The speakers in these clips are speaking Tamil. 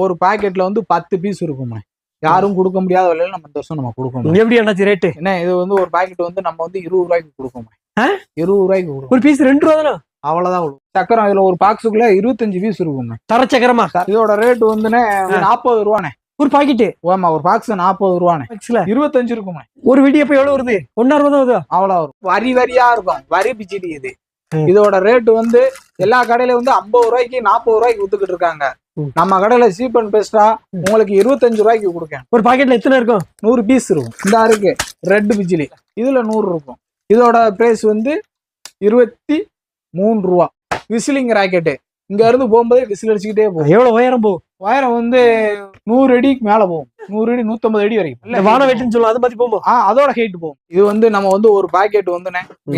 ஒரு பாக்கெட்ல வந்து 10 பீஸ் இருக்கும்ண்ணே. யாரும் கொடுக்க முடியாத விலையில நம்ம இந்த வருஷம் நம்ம கொடுக்கணும். எப்படி அண்ணாச்சி ரேட்டு? என்ன இது வந்து ஒரு பாக்கெட் வந்து நம்ம வந்து 20 ரூபாய்க்கு கொடுக்கணும். 20 ரூபாய்க்கு கொடுக்கும். ஒரு பீஸ் 2 ரூபா தானே? அவ்வளவுதான். சக்கரம் இதுல ஒரு பாக்ஸுக்குள்ள 25 பீஸ் இருக்கும்ண்ணே. தர சக்கரமா? இதோட ரேட் வந்துண்ணே 40 ரூபாண்ணே ஒரு பாக்கெட்டு. ஆமா, ஒரு பாக்ஸ் 40 ரூபாண்ணே. 25 இருக்கும்ண்ணே. ஒரு வெடியப்ப எவ்வளவு வருது? 1.5 ரூபா தான் வருது. அவ்வளவு வரும். வரி வரியா இருக்கும். வரி பிச்சிடி இது. இதோட ரேட் வந்து எல்லா கடையில வந்து 50 ரூபாய்க்கு 40 ரூபாய்க்கு வித்துக்கிட்டு இருக்காங்க. நம்ம கடையில சீப் அண்ட் பெஸ்டா உங்களுக்கு 25 ரூபாய்க்கு கொடுக்கேன். ஒரு பாக்கெட்ல எத்தனை இருக்கும்? 100 பீஸ் இருக்கும். இந்த இருக்கு ரெட் பிஜிலி, இதுல 100 இருக்கும். இதோட பிரைஸ் வந்து 23 ரூபா. விசிலிங் ராக்கெட்டு இங்க இருந்து போகும்போது விசில் அடிச்சுக்கிட்டே போகும். எவ்வளவு உயரம் போகும்? உயரம் வந்து 100 அடிக்கு மேல போகும். 100 அடி 150 அடி வரைக்கும். வான வெட்டுன்னு சொல்லுவோம், அது மாதிரி போகும். அதோட ஹைட் போகும். இது வந்து நம்ம வந்து ஒரு பாக்கெட் வந்து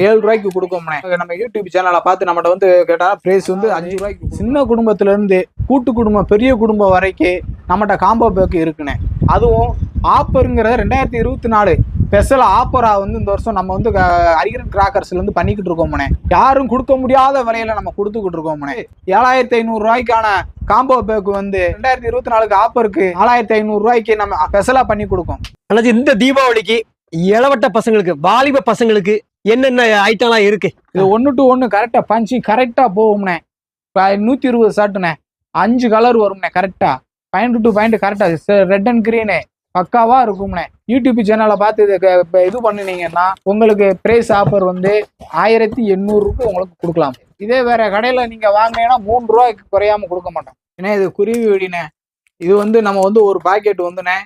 7 ரூபாய்க்கு கொடுக்கோம்னே. நம்ம யூடியூப் சேனலை பார்த்து நம்மகிட்ட வந்து கேட்டா பிரைஸ் வந்து 5 ரூபாய்க்கு. சின்ன குடும்பத்துல இருந்து கூட்டு குடும்பம் பெரிய குடும்பம் வரைக்கும் நம்மகிட்ட காம்போ பேக் இருக்குண்ணே. அதுவும் ஆப்பருங்கிற 2024 ஸ்பெஷல் ஆப்பரா வந்து இந்த வருஷம் நம்ம வந்து ஹரிகரன் கிராக்கர்ஸ்ல இருந்து பண்ணிக்கிட்டு இருக்கோம்னே. யாரும் கொடுக்க முடியாத விலையில நம்ம கொடுத்துக்கிட்டு இருக்கோம்னே. 7500 ரூபாய்க்கான காம்போ பேக் வந்து 2024 ஆப்பருக்கு 4500 ரூபாய்க்கு நம்ம ஸ்பெஷலா பண்ணி கொடுக்கோம். இந்த தீபாவளிக்கு இளவட்ட பசங்களுக்கு, வாலிப பசங்களுக்கு என்னென்ன ஐட்டம்லாம் இருக்கு? இது 1 to 1 கரெக்டா பஞ்சி கரெக்டா போகும்னே. 120 ஷர்ட்டுண்ணே, 5 கலர் வரும்ண்ணே. கரெக்டா பாயிண்ட் டு பாயிண்ட் கரெக்டா ரெட் அண்ட் கிரீனு பக்காவா இருக்கும்ண்ணே. யூடியூப் சேனலை பார்த்து இது பண்ணினீங்கன்னா உங்களுக்கு பிரைஸ் ஆஃபர் வந்து 1800 உங்களுக்கு கொடுக்கலாம். இதே வேற கடையில நீங்க வாங்கினீங்கன்னா 3 ரூபாய்க்கு குறையாம கொடுக்க மாட்டோம். ஏன்னா இது குருவி வெடினே. இது வந்து நம்ம வந்து ஒரு பாக்கெட் வந்துண்ணே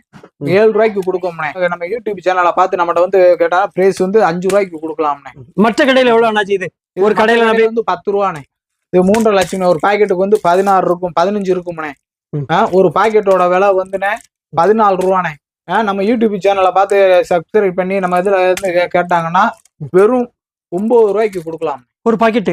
7 ரூபாய்க்கு கொடுக்கோம்ண்ணே. நம்ம யூடியூப் சேனலை பார்த்து நம்மகிட்ட வந்து கேட்டா பிரைஸ் வந்து 5 ரூபாய்க்கு கொடுக்கலாம்ண்ணே. மற்ற கடையில எவ்வளவு ஆனாச்சு? இது ஒரு கடையில வந்து 10 ரூபாண்ணே. இது 3.5 லட்சம். ஒரு பாக்கெட்டுக்கு வந்து 16 இருக்கும், 15 இருக்கும்ண்ணே. ஒரு பாக்கெட்டோட விலை வந்துண்ணே 14 ரூபாண்ணே. நம்ம யூடியூப் சேனலை பார்த்து சப்ஸ்கிரைப் பண்ணி நம்ம இதுல இருந்து கேட்டாங்கன்னா வெறும் 9 ரூபாய்க்கு கொடுக்கலாம். ஒரு பாக்கெட்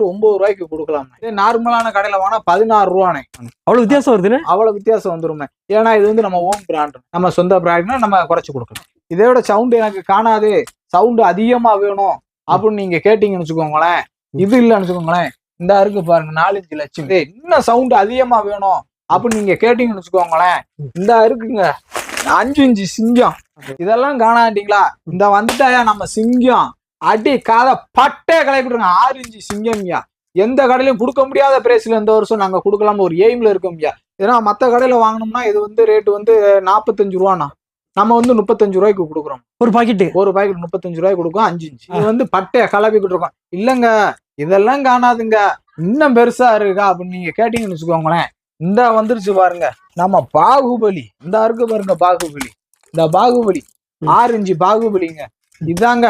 9 ரூபாய்க்கு கொடுக்கலாம். இதே நார்மலான கடையில வாங்கினா 16 ரூபாண்ணே. அவ்வளவு வித்தியாசம் வருதுண்ணே. அவ்வளவு வித்தியாசம் வந்துருமே. ஏன்னா இது வந்து நம்ம ஓன் பிராண்ட், நம்ம சொந்த பிராண்ட்னா நம்ம குறைச்சு கொடுக்கலாம். இதோட சவுண்ட் எனக்கு காணாது, சவுண்ட் அதிகமா வேணும் அப்படின்னு நீங்க கேட்டீங்கன்னு வச்சுக்கோங்களேன். இது இல்லைன்னு வச்சுக்கோங்களேன். இந்த இருக்கு பாருங்க 4-5 லட்சம். இன்னும் சவுண்ட் அதிகமா வேணும் அப்படின்னு நீங்க கேட்டீங்கன்னு வச்சுக்கோங்களேன். இந்த இருக்குங்க 5 இன்ச்சு சிங்கம். இதெல்லாம் காணாட்டீங்களா? இந்த வந்துட்டாயா நம்ம சிங்கம் அடி காதை பட்டே கலைக்கிட்டுருங்க. 6 இன்ச்சு சிங்கம்யா. எந்த கடையிலையும் கொடுக்க முடியாத பிரைஸ்ல இந்த வருஷம் நாங்க கொடுக்கலாம் ஒரு எய்ம்ல இருக்கோம்யா. ஏன்னா மற்ற கடையில வாங்கினோம்னா இது வந்து ரேட் வந்து 45 ரூபாண்ணா. நம்ம வந்து 35 ரூபாய்க்கு கொடுக்குறோம். ஒரு பாக்கெட் 35 ரூபாய்க்கு கொடுக்கும். 5 இன்ச்சு. இது வந்து பட்டையை கலப்பிக்கிட்டு இருக்கோம். இல்லங்க இதெல்லாம் காணாதுங்க, இன்னும் பெருசா இருக்கா அப்படின்னு நீங்க கேட்டீங்கன்னு வச்சுக்கோங்களேன். இந்த வந்துருச்சு பாருங்க நம்ம பாகுபலி. இந்த இருக்கு பாருங்க பாகுபலி. இந்த பாகுபலி 6 இன்ச்சு பாகுபலிங்க. இதாங்க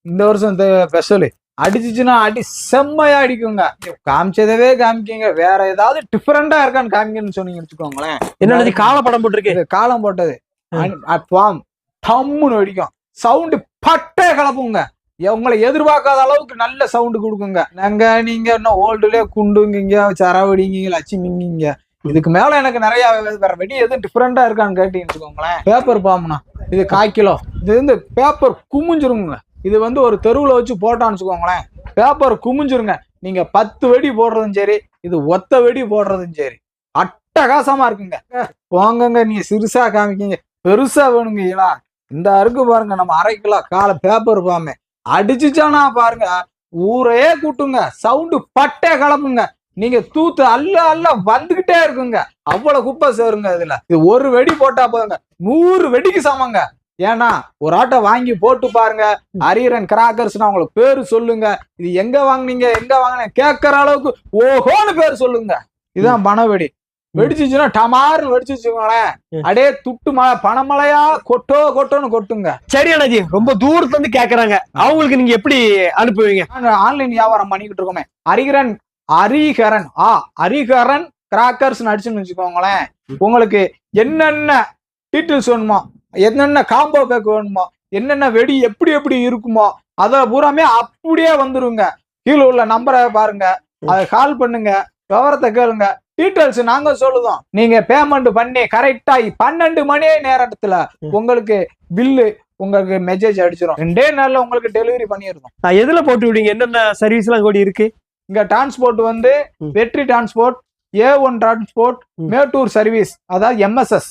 இந்த வருஷம் ஸ்பெஷல். அடிச்சுச்சுன்னா அடி செம்மையா அடிக்குங்க. காமிச்சதவே காமிக்கீங்க, வேற ஏதாவது டிஃபரெண்டா இருக்கான்னு காமிக்கன்னு சொன்னீங்கன்னு வச்சுக்கோங்களேன். என்ன காலப்படம் போட்டிருக்கு? காலம் போட்டது டம்முன்னு அடிக்கும். சவுண்டு பட்டே கலப்புங்க. உங்களை எதிர்பார்க்காத அளவுக்கு நல்ல சவுண்டு கொடுக்குங்க. நீங்க இன்னும் ஓல்டுலயே குண்டுங்க, சரவடிங்க, லட்சுமிங்க. இதுக்கு மேல எனக்கு நிறைய வேற வெடி எதுவும் டிஃபரெண்டா இருக்கான்னு கேட்டீங்கன்னு வச்சுக்கோங்களேன். பேப்பர் பாம்புனா இது 1/4 கிலோ. இது வந்து பேப்பர் குமிஞ்சிருங்க. இது வந்து ஒரு தெருவுல வச்சு போட்டான்னு வச்சுக்கோங்களேன், பேப்பர் குமிஞ்சிருங்க. நீங்க 10 வெடி போடுறதும் சரி, இது ஒத்த வெடி போடுறதும் சரி, அட்டகாசமா இருக்குங்க. போங்கங்க, நீங்க சிறுசா காமிக்கீங்க, பெருசா வேணுங்கீங்களா? இந்த அருக்கு பாருங்க நம்ம 1/2 கிலோ கால பேப்பர் பாம்பு அடிச்சுச்சானா பாருங்க ஊரையே கூட்டுங்க. சவுண்டு பட்டே கலப்புங்க. நீங்க தூத்து அல்ல வந்துகிட்டே இருக்குங்க. அவ்வளவு குப்பை சேருங்க இதுல. இது ஒரு வெடி போட்டா போதுங்க 100 வெடிக்கு சமங்க. ஏன்னா ஒரு ஆட்டை வாங்கி போட்டு பாருங்க. ஹரிகரன் கிராக்கர்ஸ்னா உங்களுக்கு பேரு சொல்லுங்க. இது எங்க வாங்கினீங்க எங்க வாங்கினீங்க கேட்கற அளவுக்கு ஓஹோன்னு பேரு சொல்லுங்க. இதுதான் பணவெடி. வெடிச்சுச்சுன்னா டமாருன்னு வெடிச்சுச்சுங்களேன், அடே துட்டு மழை பணமழையா கொட்டோன்னு கொட்டுங்க. சரி அண்ணாஜி, ரொம்ப தூரத்துல இருந்து கேக்குறாங்க, அவங்களுக்கு நீங்க எப்படி அனுப்புவீங்க? ஆன்லைன் வியாபாரம் பண்ணிக்கிட்டு இருக்கோமே. ஹரிகரன் கிராக்கர்ஸ் அடிச்சுன்னு வச்சுக்கோங்களேன். உங்களுக்கு என்னென்ன டீட்டெயில்ஸ் வேணுமோ, என்னென்ன காம்போ பேக் வேணுமோ, என்னென்ன வெடி எப்படி இருக்குமோ அதை பூராமே அப்படியே வந்துருங்க. கீழே உள்ள நம்பரை பாருங்க, அதை கால் பண்ணுங்க, விவரத்தை கேளுங்க. டீட்டெயில்ஸ் நாங்க சொல்லுதோம். நீங்க பேமெண்ட் பண்ணி கரெக்டா 12 மணி நேரத்துல உங்களுக்கு பில்லு உங்களுக்கு மெசேஜ் அடிச்சிடும். 2 நாள்ல உங்களுக்கு டெலிவரி பண்ணிருக்கோம். எதுல போட்டு விடுங்க? என்னென்ன சர்வீஸ் எல்லாம் கூட இருக்கு? இங்க டிரான்ஸ்போர்ட் வந்து வெற்றி transport, A1 transport, Mettur service, அதாவது MSS,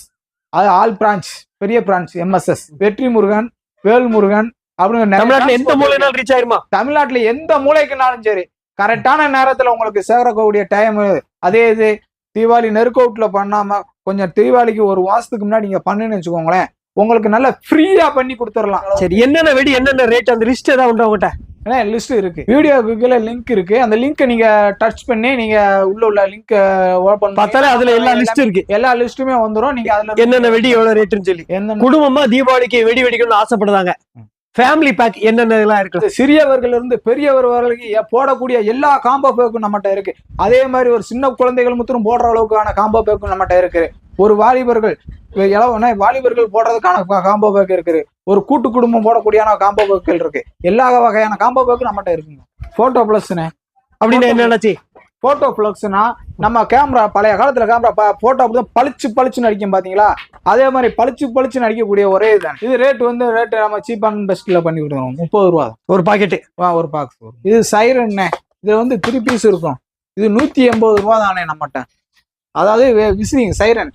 அது ஆல் பிரான்ச், பெரிய பிரான்ச் MSS, வெற்றி முருகன், வேல்முருகன் அப்படின்னு தமிழ்நாட்டுல எந்த மூலைனாலும் ரீச் ஆயிருமா? தமிழ்நாட்டுல எந்த மூலைக்குனாலும் சரி கரெக்டான நேரத்துல உங்களுக்கு சேரக்கூடிய டைம். அதே இது தீபாவளி நெருக்கவுட்ல பண்ணாம கொஞ்சம் தீபாவளிக்கு ஒரு மாசத்துக்கு முன்னாடி நீங்க பண்ணுன்னு வச்சுக்கோங்களேன், உங்களுக்கு நல்லா ஃப்ரீயா பண்ணி கொடுத்துடலாம். சரி, என்னென்ன வெடி என்னென்ன ரேட் அந்த லிஸ்ட் ஏதாவது உண்டா உங்ககிட்ட? லிஸ்ட் இருக்கு, வீடியோக்குள்ள லிங்க் இருக்கு. அந்த லிங்க் நீங்க டச் பண்ணி நீங்க உள்ள லிங்க் ஓபன் பார்த்தாலே அதுல எல்லா லிஸ்ட் இருக்கு. எல்லா லிஸ்ட்டுமே வந்துரும். நீங்க அதுல என்னென்ன வெடி எவ்வளவு ரேட்னு சொல்லி. என்ன குடும்பமா தீபாவளிக்கு வெடி வெடிக்கணும்னு ஆசைப்படுறாங்க, ஃபேமிலி பேக் என்னென்ன எல்லாம் இருக்கு? சிறியவர்கள் இருந்து பெரியவர் வரைக்கும் போடக்கூடிய எல்லா காம்போ பேக்கும் நம்மகிட்ட இருக்கு. அதே மாதிரி ஒரு சின்ன குழந்தைகள் மட்டும் போடுற அளவுக்கான காம்போ பேக்கும் நம்மகிட்ட இருக்கு. ஒரு வாலிபர்கள் போடுறதுக்கான காம்போ பேக் இருக்கு. ஒரு கூட்டு குடும்பம் போடக்கூடியான காம்போ பேக்குகள் இருக்கு. எல்லா வகையான காம்போ பேக்கும் நம்மகிட்ட இருக்குங்க. போட்டோ பிளஸ்னு அப்படின்னு என்னச்சு? போட்டோ பிளக்ஸ்னா நம்ம கேமரா, பழைய காலத்துல கேமரா போட்டோ அப்படிதான் பளிச்சுன்னு அடிக்கும் பாத்தீங்களா, அதே மாதிரி பளிச்சுன்னு அடிக்கக்கூடிய ஒரே இதுதான் இது. ரேட் நம்ம சீப் அண்ட் பெஸ்ட்ல பண்ணி கொடுக்குறோம். 30 ரூபா ஒரு பாக்கெட், ஒரு பாக்ஸ். இது சைரன், இது 3 பீஸ் இருக்கும். இது 180 ரூபா தானே நம்மகிட்ட. அதாவது விசிலிங் சைரன்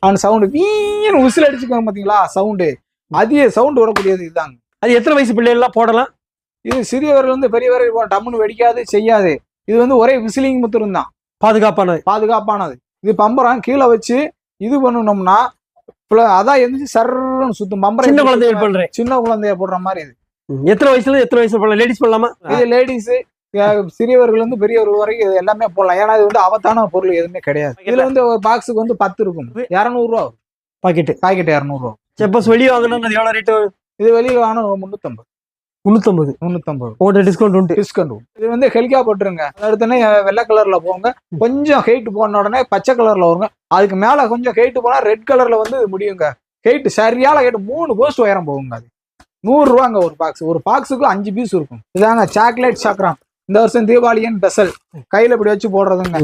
அந்த சவுண்டு வீணு விசில் அடிச்சுக்கோங்க பாத்தீங்களா, சவுண்டு அதிக சவுண்டு வரக்கூடியது இதுதாங்க. அது எத்தனை வயசு பிள்ளைகள் போடலாம்? இது சிறியவர்கள் இருந்து பெரியவர்கள் டம்முன்னு வெடிக்காது, செய்யாது. இது ஒரே விசிலிங் முத்திரம் தான், பாதுகாப்பானது. இது பம்பரம் கீழே வச்சு இது பண்ணணும்னா அதான் எந்திரிச்சு சர்ன்னு சுத்தும். பம்பரம் சின்ன குழந்தைய போடுற மாதிரி. இது எத்தனை வயசு போடலாம்? லேடிஸ் போடலாமா? இது லேடிஸ், சிறியவர்கள் இருந்து பெரியவர்கள் வரைக்கும் இது எல்லாமே போடலாம். ஏன்னா இது ஆபத்தான பொருள் எதுவுமே கிடையாது. இதுல ஒரு பாக்ஸுக்கு 10 இருக்கும். 200 ரூபா பாக்கெட் 200 ரூபா. சப்போஸ் வெளியே வாங்கணும் எவ்வளவு ரேட்? இது வெளியே வாங்கணும் 350. டிஸ்கவுண்ட் உண்டு. இது ஹெல்கா போட்டுருங்க. அடுத்தனே வெள்ளை கலர்ல போங்க, கொஞ்சம் ஹெயிட் போன உடனே பச்சை கலர்ல வருங்க. அதுக்கு மேல கொஞ்சம் ஹெயிட் போனா ரெட் கலர்ல முடியுங்க. ஹெயிட் சரியான ஹெயிட் 3 போஸ்ட் உயரம் போகுங்க. அது 100 ரூபாங்க ஒரு பாக்ஸ். ஒரு பாக்ஸுக்கு 5 பீஸ் இருக்கும். இதாங்க சாக்லேட் சக்கரம். இந்த வருஷம் தீபாவளியின் ஸ்பெஷல். கையில இப்படி வச்சு போடுறதுங்க.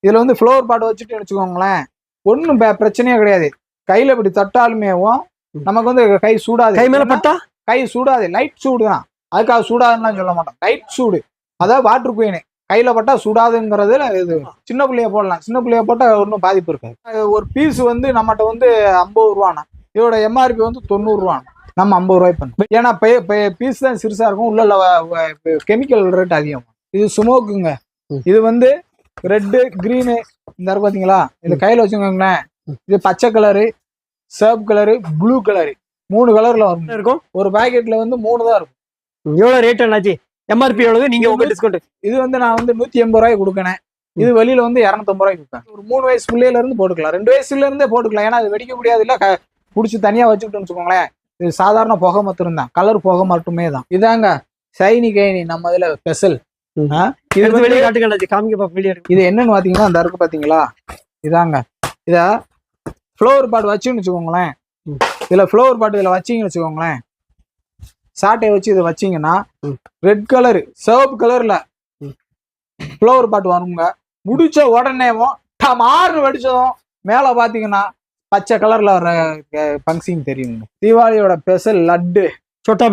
இதுல ஃப்ளவர் பாட் வச்சுட்டு வச்சுக்கோங்களேன், ஒன்னும் பிரச்சனையே கிடையாது. கையில இப்படி தட்டாலுமேவும் நமக்கு கை சூடாது. கை மேல பட்டா கை சூடாது, லைட் சூடு தான். அதுக்காக சூடாதுன்னு சொல்ல மாட்டோம், லைட் சூடு. அதாவது வாட்டர் குயின் கையில பட்டா சூடாதுங்கிறது. இது சின்ன பிள்ளைய போடலாம், சின்ன பிள்ளைய போட்டா ஒன்றும் பாதிப்பு இருக்காது. ஒரு பீஸ் நம்மகிட்ட 50 ரூபானா, இதோட MRP 90 ரூபா. நம்ம 50 ரூபாய் பண்ணுவோம். ஏன்னா பீஸ் தான் சிறுசா இருக்கும், உள்ள கெமிக்கல் ரேட் அதிகம். இது ஸ்மோக்குங்க. இது ரெட்டு கிரீனு இந்த பாத்தீங்களா, இது கையில வச்சுக்கோங்களேன். இது பச்சை கலரு, சிவப்பு கலரு, ப்ளூ கலரு, 3 கலர்ல இருக்கும். ஒரு பாக்கெட்ல 3 தான் இருக்கும். எவ்வளவு ரேட் என்னாச்சு? MRP எவ்வளவு? நீங்க உங்க டிஸ்கவுண்ட்? இது நான் 180 ரூபாய்க்கு கொடுக்கறேன். இது வெளியில 250 ரூபாய்க்கு கொடுப்பேன். ஒரு 3 வயசு பிள்ளையில இருந்து போட்டுக்கலாம், 2 வயசுல இருந்தே போட்டுக்கலாம். ஏன்னா அது வெடிக்க முடியாது, இல்ல புடிச்சு தனியா வச்சுக்கிட்டோம்னு வச்சுக்கோங்களேன். இது சாதாரண புகை மட்டும் தான், கலர் புகை மட்டுமே தான். இதாங்க சைனி கைனி நம்ம இதுல ஸ்பெஷல். இது வெளியே காட்டுங்க, காமிக்க வெளியே. இது என்னன்னு பாத்தீங்கன்னா அந்த இருக்கு பாத்தீங்களா, இதாங்க. இத ஃப்ளவர் பாட் வச்சுன்னு வச்சுக்கோங்களேன். இதுல ஃப்ளவர் பாட் இதுல வச்சிங்கன்னு வச்சுக்கோங்களேன், சாட்டையை வச்சு இதை வச்சிங்கன்னா ரெட் கலரு சிவப்பு கலர்ல ஃப்ளவர் பாட் வருங்க. முடிச்ச உடனேவும் மாறு வெடிச்சதும் மேல பாத்தீங்கன்னா பச்சை கலர்ல வர பங்க்சிங் தெரியுங்க. தீபாவளியோட special laddu, Chhota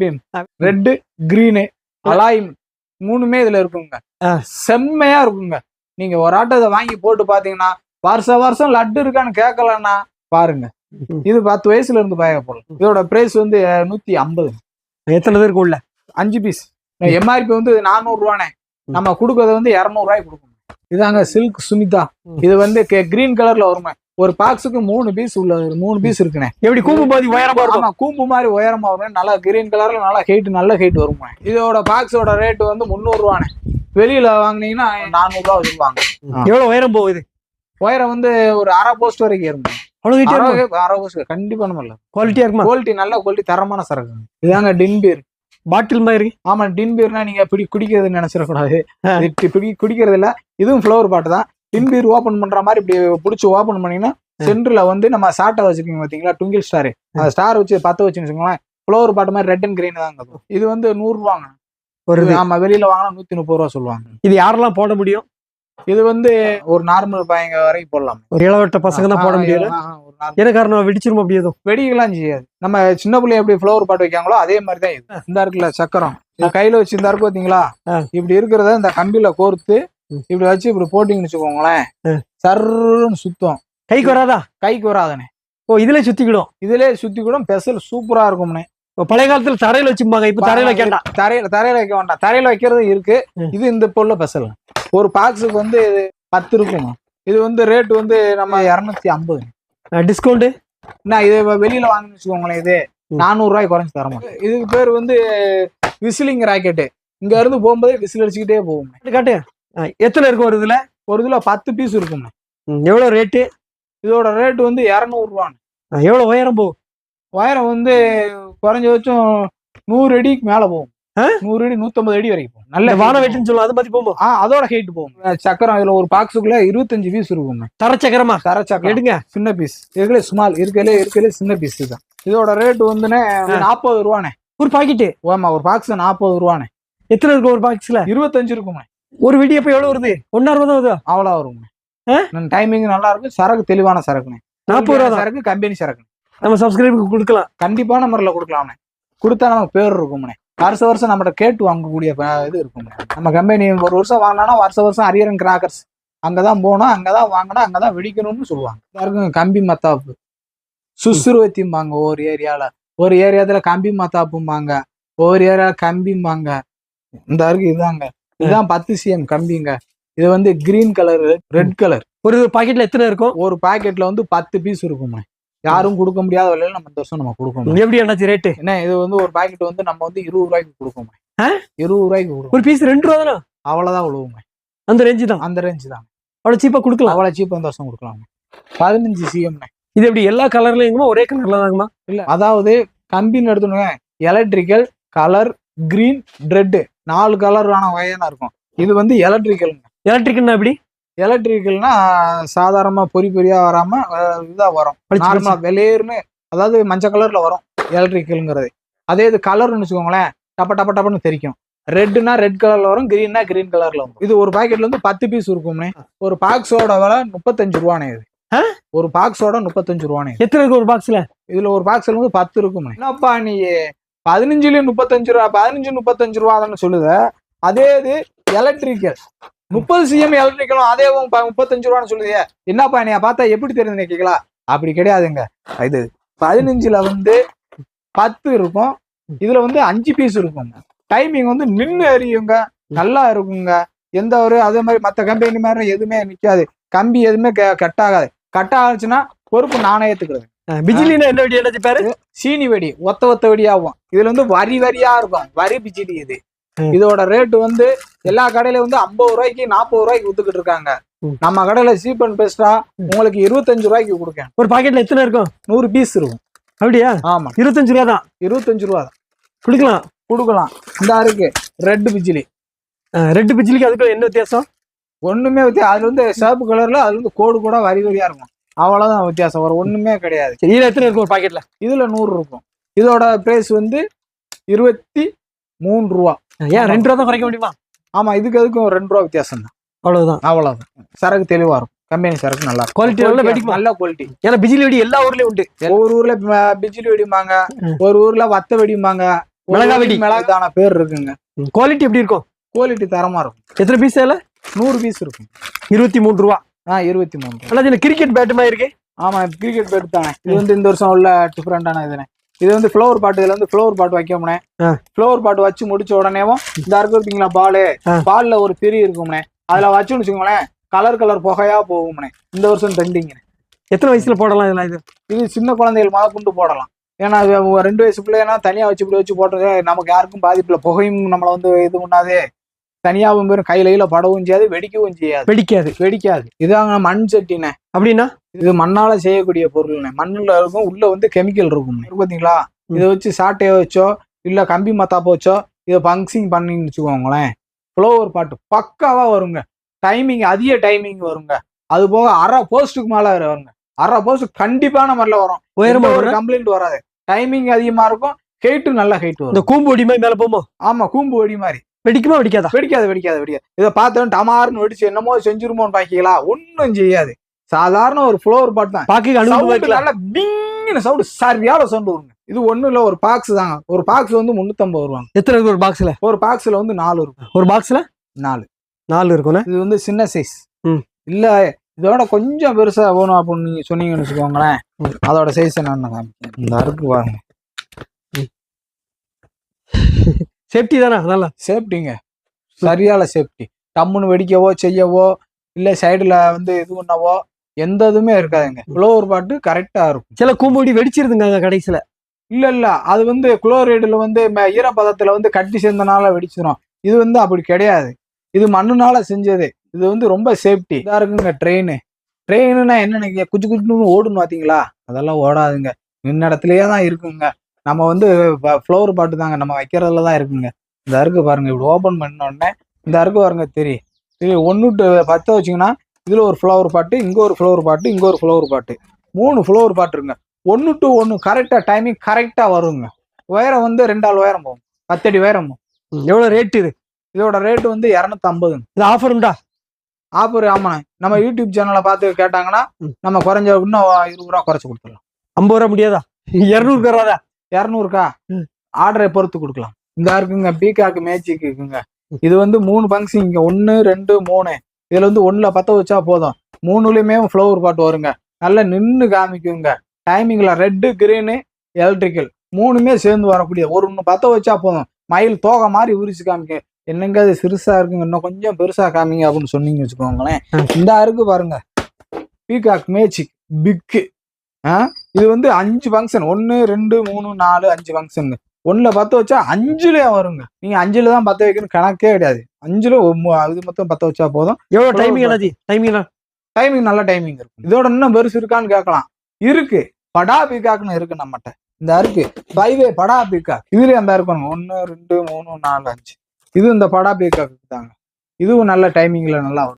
Bheem, red green, அலாயும் 3மே இதுல இருக்குங்க. செம்மையா இருக்குங்க. நீங்க ஒரு ஆட்டை இதை வாங்கி போட்டு பாத்தீங்கன்னா வருஷம் லட்டு இருக்கான்னு கேட்கலன்னா பாருங்க. இது 10 வயசுல இருந்து பாய போடலாம். இதோட பிரைஸ் 150. எத்தனை பேருக்கு உள்ள? 5 பீஸ். MRP 400 ரூபானே, நம்ம கொடுக்கறது 200 ரூபாய்க்கு கொடுக்கணும். இதாங்க சில்க் சுமிதா. இது கிரீன் கலர்ல வருமே. ஒரு பாக்ஸுக்கு 3 பீஸ் உள்ள 3 பீஸ் இருக்குண்ணே. எப்படி கூம்பு மாதிரி உயரமா இருக்கும்? கூம்பு மாதிரி உயரமா வரும். நல்லா கிரீன் கலர்ல நல்லா ஹெயிட் வருமா. இதோட பாக்ஸோட ரேட் 300 ரூபானே. வெளியில வாங்கினீங்கன்னா 400 ரூபா வச்சுருவாங்க. எவ்வளவு உயரம் போகுது? உயரம் ஒரு அரை போஸ்ட் வரைக்கும் இருக்கும். அரை போஸ்ட் கண்டிப்பா நம்ம குவாலிட்டியா இருக்கும். குவாலிட்டி நல்ல குவாலிட்டி, தரமான சரக்கு. இதாங்க டின் பீர் பாட்டில் மாதிரி. ஆமா, டின் பீர்னா நீங்க குடிக்கிறதுன்னு நினைச்சிடக்கூடாது. குடிக்கிறது இல்ல, இதுவும் ஃப்ளவர் பாட்டு தான். டின் பீர் ஓபன் பண்ற மாதிரி இப்படி பிடிச்சி ஓபன் பண்ணீங்கன்னா சென்டர்ல நம்ம சாட்டை வச்சுக்கோங்க பாத்தீங்களா, டுங்கில் ஸ்டார். அந்த ஸ்டார் வச்சு 10 வச்சுன்னு வச்சுக்கோங்களேன். ஃப்ளவர் பாட்டு மாதிரி ரெட் அண்ட் கிரீன் தாங்க. இது 100 ரூபாங்க. ஆமா, வெளியில வாங்கினா 130 ரூபா சொல்லுவாங்க. இது யாரெல்லாம் போட முடியும்? இது ஒரு நார்மல் பையங்க வரைக்கும் போடலாம். ஒரு இளவட்ட பசங்க தான் போட முடியாது. என்ன காரணம்? வெடிச்சிரும். அப்படி எதுவும் வெடிக்கலாம் செய்யாது. நம்ம சின்ன பிள்ளைய எப்படி ஃப்ளவர் பாட்டு வைக்காங்களோ அதே மாதிரி தான் இது. இந்த இருக்குல்ல சக்கரம், இது கையில வச்சிருந்தா இருக்கு பாத்தீங்களா, இப்படி இருக்கிறத இந்த கம்பியில கோர்த்து இப்படி வச்சு இப்படி போட்டீங்கன்னு வச்சுக்கோங்களேன், சர்ன்னு சுத்தம். கைக்கு வராதா? கைக்கு வராதுண்ணே. ஓ, இதுல சுத்திக்கிடும். இதுலயே சுத்திக்கிடும். பெசல் சூப்பரா இருக்கும்ண்ணே. பழைய காலத்துல தரையில வச்சுப்பாங்க, இப்ப தரையில வைக்கண்டா. தரையில வைக்க வேண்டாம். தரையில வைக்கிறது இருக்கு. இது இந்த பொருள் பெசல். ஒரு பாக்ஸுக்கு வந்து 10 இருக்கும். இது வந்து ரேட் வந்து நம்ம 250. டிஸ்கவுண்ட் இது வெளியில வாங்கன்னு வச்சுக்கோங்களேன், இது 400 ரூபாய்க்கு குறைஞ்சு தர மாட்டோம். இதுக்கு பேர் வந்து விசிலிங் ராக்கெட்டு. இங்க இருந்து போகும்போது விசில் அடிச்சுக்கிட்டே போகும். காட்டு. எத்தனை இருக்கும் ஒரு இதுல? ஒரு இதுல 10 பீஸ் இருக்கும். எவ்வளவு ரேட்டு? இதோட ரேட் வந்து 200 ரூபான்னு. எவ்வளவு உயரம் போகும்? உயரம் வந்து குறைஞ்சபட்சம் 100 அடிக்கு மேல போகும். 100 அடி 150 அடி வரைக்கும் போகும். நல்ல வான வெட்டுன்னு சொல்லுவோம், அது மாதிரி போகும். அதோட ஹைட் போகும். சக்கரம் இதுல ஒரு பாக்ஸுக்குள்ள 25 பீஸ் இருக்கும். தரச்சக்கரமா? தரச்சக்கரம் எடுங்க. சின்ன பீஸ் இருக்கல, ஸ்மால் இருக்கல சின்ன பீஸ் தான். இதோட ரேட் வந்துனே 40 ரூபானே ஒரு பாக்கெட்டு. ஆமா, ஒரு பாக்ஸ் 40 ரூபானே. எத்தனை இருக்கும் ஒரு பாக்ஸ்ல? 25 இருக்கும். ஒரு வெடி அப்ப எவ்வளவு வருது? 1.5 ரூபா தான் வருது. அவ்வளவு வரும். டைமிங் நல்லா இருக்கும். சரக்கு தெளிவான சரக்குண்ணே. 40 ரூபா சரக்கு, கம்பெனி சரக்கு. நம்ம சப்ஸ்கிரைபருக்கு கொடுக்கலாம். கண்டிப்பான முறையில கொடுக்கலாம்ண்ணே. கொடுத்தா நமக்கு பேர் இருக்கும்ண்ணே. வருஷம் நம்மகிட்ட கேட்டு வாங்கக்கூடிய இது இருக்கும். நம்ம கம்பெனி ஒரு வருஷம் வாங்கினா வருஷம் அரியரன் கிராக்கர்ஸ் அங்கதான் போனோம், அங்கதான் வாங்கினா அங்கதான் வெடிக்கணும்னு சொல்லுவாங்க. எல்லாருக்கும் கம்பி மத்தாப்பு, சுசுருவத்திம்பாங்க. ஒரு ஏரியாத்துல கம்பி மத்தாப்பும்பாங்க, ஒவ்வொரு ஏரியால கம்பிம்பாங்க. இந்த இருக்கு இதுதாங்க. இதுதான் 10 CM கம்பிங்க. இது வந்து கிரீன் கலர், ரெட் கலர். ஒரு பாக்கெட்ல எத்தனை இருக்கும்? ஒரு பாக்கெட்ல வந்து 10 பீஸ் இருக்கும். யாரும் கொடுக்க முடியாத விலையில நம்ம இந்த வருஷம் நம்ம கொடுக்கணும். எப்படி என்னாச்சு ரேட்டு? என்ன, இது வந்து ஒரு பாக்கெட் வந்து நம்ம வந்து 20 ரூபாய்க்கு கொடுக்கணும். 20 ரூபாய்க்கு கொடுக்கும். ஒரு பீஸ் 2 ரூபா தானே? அவ்வளவுதான் விழுவுங்க. அந்த ரேஞ்சு தான். அவ்வளவு சீப்பா கொடுக்கலாம். அவ்வளவு சீப்பா இந்த வருஷம் கொடுக்கலாம். 15 CM. இது எப்படி எல்லா கலர்லயுமா ஒரே கலர்ல தாங்கம்மா? இல்ல, அதாவது கம்பின்னு எடுத்துனுங்க, எலக்ட்ரிக்கல், கலர், கிரீன், ரெட் 4 கலரான வகையான இருக்கும். இது வந்து எலக்ட்ரிக்கல். எலக்ட்ரிக்கல்னா எப்படி? எலக்ட்ரிக்கல்னா சாதாரணமா பொறியா வராம இதா வரும். நார்மலா வெளியேறுன்னு, அதாவது மஞ்சள் கலர்ல வரும் எலக்ட்ரிக்கல்ங்கிறது. அதே இது கலர்னு வச்சுக்கோங்களேன், டப்பன்னு தெரிக்கும். ரெட்னா ரெட் கலர்ல வரும், கிரீன்னா கிரீன் கலர்ல வரும். இது ஒரு பாக்கெட்ல வந்து 10 பீஸ் இருக்கும்னே. ஒரு பாக்ஸோட விலை 35 ரூபானே. இது ஒரு பாக்ஸோட 35 ரூபானே. எத்தனை இருக்கு ஒரு பாக்ஸ்ல? இதுல ஒரு பாக்ஸ்ல வந்து 10 இருக்கும். என்னப்பா நீ 15லயும் 35 ரூபா, 35 ரூபா தானே சொல்லுத. அதே இது எலக்ட்ரிக்கல் 30 CM எலக்ட்ரிக்கலும் அதே 35 ரூபான்னு சொல்லுதிய. என்னப்பா நீ பார்த்தா எப்படி தெரிஞ்சு நினைக்கலாம்? அப்படி கிடையாதுங்க. இது 15ல வந்து 10 இருக்கும். இதுல வந்து 5 பீஸ் இருக்கும். டைமிங் வந்து நின்று எரியுங்க, நல்லா இருக்குங்க. எந்த ஒரு அதே மாதிரி மற்ற கம்பெனி மாதிரி எதுவுமே நிக்காது. கம்பி எதுவுமே கட் ஆகாது. கட் ஆச்சுன்னா பொறுப்பு நானே ஏத்துக்கிறது. பிஜிலினா என்ன வெடி? என்ன பேரு? சீனி வெடி. ஒத்த வெடி ஆகும். இதுல வந்து வரியா இருக்கும். வரி பிஜிலி. இது இதோட ரேட் வந்து எல்லா கடையில வந்து 50 ரூபாய்க்கு 40 ரூபாய்க்கு வித்துக்கிட்டு இருக்காங்க. நம்ம கடையில சீப் அண்ட் பெஸ்டா உங்களுக்கு 25 ரூபாய்க்கு கொடுக்கேன். ஒரு பாக்கெட்ல எத்தனை இருக்கும்? 100 பீஸ் இருக்கும். அப்படியா? ஆமா, 25 ரூபா தான். 25 ரூபா தான். கொடுக்கலாம். இந்த இருக்கு ரெட் பிஜிலி. ரெட் பிஜிலிக்கு அதுக்கு என்ன வித்தியாசம்? ஒண்ணுமே வித்தியாசம். அதுல வந்து சிவப்பு கலர்ல அதுல வந்து கோடு கூட வரியா இருக்கும். அவ்வளவுதான் வித்தியாசம். ஒரு ஒண்ணுமே கிடையாது. இதுல எத்தனை இருக்கும் ஒரு பாக்கெட்ல? இதுல 100 இருக்கும். இதோட பிரைஸ் வந்து 23 ரூபா. ஏன் 2 ரூபா தான் குறைக்க முடியுமா? ஆமா, அதுக்கும் 2 ரூபா வித்தியாசம் தான். அவ்வளவுதான். சரக்கு தெளிவா இருக்கும். கம்பெனி சரக்கு நல்லா குவாலிட்டி நல்ல குவாலிட்டி. ஏன்னா பிஜிலி வெடி எல்லா ஊர்லயும் உண்டு. ஒவ்வொரு ஊர்ல பிஜிலி வெடிமாங்க, ஒரு ஊர்ல வத்த வெடிமாங்க, மிளகா வெடி. மிளகான பேர் இருக்குங்க. குவாலிட்டி எப்படி இருக்கும்? குவாலிட்டி தரமா இருக்கும். எத்தனை பீஸ்? 100 பீஸ் இருக்கும். 23 ரூபா. 23. கிரிக்கெட் பேட் மாதிரி இருக்கு. ஆமா, கிரிக்கெட் பேட் தானே. இது வந்து இந்த வருஷம் உள்ள டிஃபரெண்டான இதுனே. இது வந்து ஃப்ளவர் பாட். இதுல வந்து ஃப்ளவர் பாட் வைக்கமுனே. ஃப்ளவர் பாட் வச்சு முடிச்ச உடனேவும் இந்த இருக்குங்களா பால்ல ஒரு திரி இருக்கும்னே. அதுல வச்சுன்னு வச்சுக்கோங்களேன், கலர் புகையா போகும்னே. இந்த வருஷம் ட்ரெண்டிங். எத்தனை வயசுல போடலாம் இதெல்லாம்? இது சின்ன குழந்தைகள் கொண்டு போடலாம். ஏன்னா 2 வயசு பிள்ளைனா தனியா வச்சு இப்படி வச்சு போட்டது நமக்கு யாருக்கும் பாதிப்புல. புகையும் நம்மள வந்து இது பண்ணாதே. தனியாவும் பேரும் கையில படவும் செய்யாது, வெடிக்கவும் செய்யாது. வெடிக்காது. இதாங்க மண் சட்டினே. அப்படின்னா இது மண்ணால செய்யக்கூடிய பொருள்னே. மண்ணுல இருக்கும், உள்ள வந்து கெமிக்கல் இருக்கும். பாத்தீங்களா? இதை வச்சு சாட்டையை வச்சோ இல்ல கம்பி மத்தாப்ப வச்சோ இதை பங்க்சிங் பண்ணின்னு வச்சுக்கோங்களேன், ஃப்ளவர் பாட்டு பக்காவா வருங்க. அதிக டைமிங் வருங்க. அது போக அரை போஸ்ட்டுக்கு மேல வருங்க. அரை போஸ்ட் கண்டிப்பான மாதிரில வரும். ஒரு கம்ப்ளைண்ட் வராது. டைமிங் அதிகமா இருக்கும். ஹெயிட் நல்லா ஹெயிட் வரும். இந்த கூம்பு வெடி மாதிரி மேல போமா? ஆமா, கூம்பு வெடி மாதிரி. வெடிக்குமா? வெடிக்காது. இதை பார்த்தோம் டமார்னு வெடிச்சு என்னமோ செஞ்சிருமோன்னு பாக்கீங்களா? ஒன்னும் செய்யாது. சாதாரண ஒரு ஃப்ளவர் பாட் தான். பாக்க நல்லா டிங்னு சவுண்ட், சரியான சவுண்ட் வருங்க. இது ஒண்ணும் இல்ல, ஒரு பாக்ஸ் தாங்க. ஒரு பாக்ஸ் வந்து 350 ரூபாங்க. எத்தனை இருக்கு ஒரு பாக்ஸ்ல? ஒரு பாக்ஸ்ல வந்து 4 இருக்கும். ஒரு பாக்ஸ்ல 4 4 இருக்கும்ண்ணே. இது வந்து சின்ன சைஸ். ம். இல்ல இதோட கொஞ்சம் பெருசா வேணும் அப்படின்னு நீங்க சொன்னீங்கன்னு வச்சுக்கோங்களேன், அதோட சைஸ் என்னன்னு காமிக்கிறேன். இந்த அருக்கு பாருங்க. சேஃப்டி தானே? நல்லா சேஃப்டிங்க, சரியான சேஃப்டி. டம்முன்னு வெடிக்கவோ செய்யவோ இல்ல சைடுல வந்து இது பண்ணவோ எந்த இதுவுமே இருக்காதுங்க. ஃப்ளோர் பாட்டு கரெக்டா இருக்கும். சில கூம்புடி வெடிச்சிருதுங்க கடைசியில. இல்ல அது வந்து குளோரைடுல வந்து ஈரப்பதத்துல வந்து கட்டி சேர்ந்தனால வெடிச்சிடும். இது வந்து அப்படி கிடையாது. இது மண்ணுனால செஞ்சது. இது வந்து ரொம்ப சேஃப்டி. இதா இருக்குங்க ட்ரெயின்னா என்ன நீங்க குச்சி குச்சின்னு ஓடுன்னு பாத்தீங்களா? அதெல்லாம் ஓடாதுங்க. நின்ன இடத்துலயே தான் இருக்குங்க. நம்ம வந்து ஃப்ளோர் பாட்டு தாங்க நம்ம வைக்கிறதுல தான் இருக்குங்க. இந்த அருக்கு பாருங்க, இப்படி ஓபன் பண்ண உடனே இந்த அருக்கு பாருங்க தெரியும். 1 to 10 வச்சிங்கன்னா இதுல ஒரு ஃப்ளவர் பாட்டு, இங்க ஒரு ஃப்ளவர் பாட்டு, இங்க ஒரு ஃப்ளவர் பாட்டு, 3 ஃப்ளவர் பாட்டு இருக்குங்க. 1 to 1 கரெக்டா டைமிங் கரெக்டா வருங்க. உயரம் வந்து 2 ஆள் உயரம் போகும், 10 அடி உயரம் போகும். எவ்வளவு ரேட் இது? இதோட ரேட் வந்து 250. இது ஆஃபர் உண்டா? ஆஃபர் ஆமாண்ணே. நம்ம யூடியூப் சேனலை பார்த்து கேட்டாங்கன்னா நம்ம குறைஞ்ச இன்னும் 20 ரூபா குறைச்சு கொடுத்துடலாம். 50 ரூபா முடியாதா? 200 வராதா? 200க்கா ஆர்டரை பொறுத்து கொடுக்கலாம். இந்த இருக்குங்க பீகாக்கு மேஜிக் இருக்குங்க. இது வந்து 3 ஃபங்க்ஷன் இங்க 1 2 3. இதுல வந்து 1ல 10 வச்சா போதும். 3லயுமே ஃப்ளவர் பாட்டு வருங்க. நல்லா நின்று காமிக்குங்க. டைமிங்ல ரெட்டு கிரீனு எலக்ட்ரிக்கல் 3மே சேர்ந்து வரக்கூடிய ஒரு 10 வச்சா போதும். மயில் தோகை மாதிரி விரிச்சு காமிக்க. என்னங்க அது சிறுசா இருக்குங்க, இன்னும் கொஞ்சம் பெருசா காமிங்க அப்படின்னு சொன்னீங்க வச்சுக்கோங்களேன். இந்த அருக்கு பாருங்க, பீகாக் மேஜிக் பிக்கு. இது வந்து 5 ஃபங்க்ஷன் 1 2 3 4 5 ஃபங்க்ஷன். 1ல 10 வச்சா 5லயே வருங்க. நீங்க 5ல தான் 10 வைக்கணும் கணக்கே கிடையாது. 5ல இது மொத்தம் 10 வச்சா போதும். எவ்வளவு டைமிங் என்னாச்சு? டைமிங் நல்ல டைமிங் இருக்கும். இதோட இன்னும் பெருசு இருக்கான்னு கேட்கலாம். இருக்கு, படா பீகாக்னு இருக்கு நம்மகிட்ட. இந்த அருக்கு 5 படா பீகாக். இதுலயே அந்த இருக்கணும் 1 2 3 4 5. இது இந்த படா பீகாக்கு தாங்க. இதுவும் நல்ல டைமிங்ல நல்லா வரும்.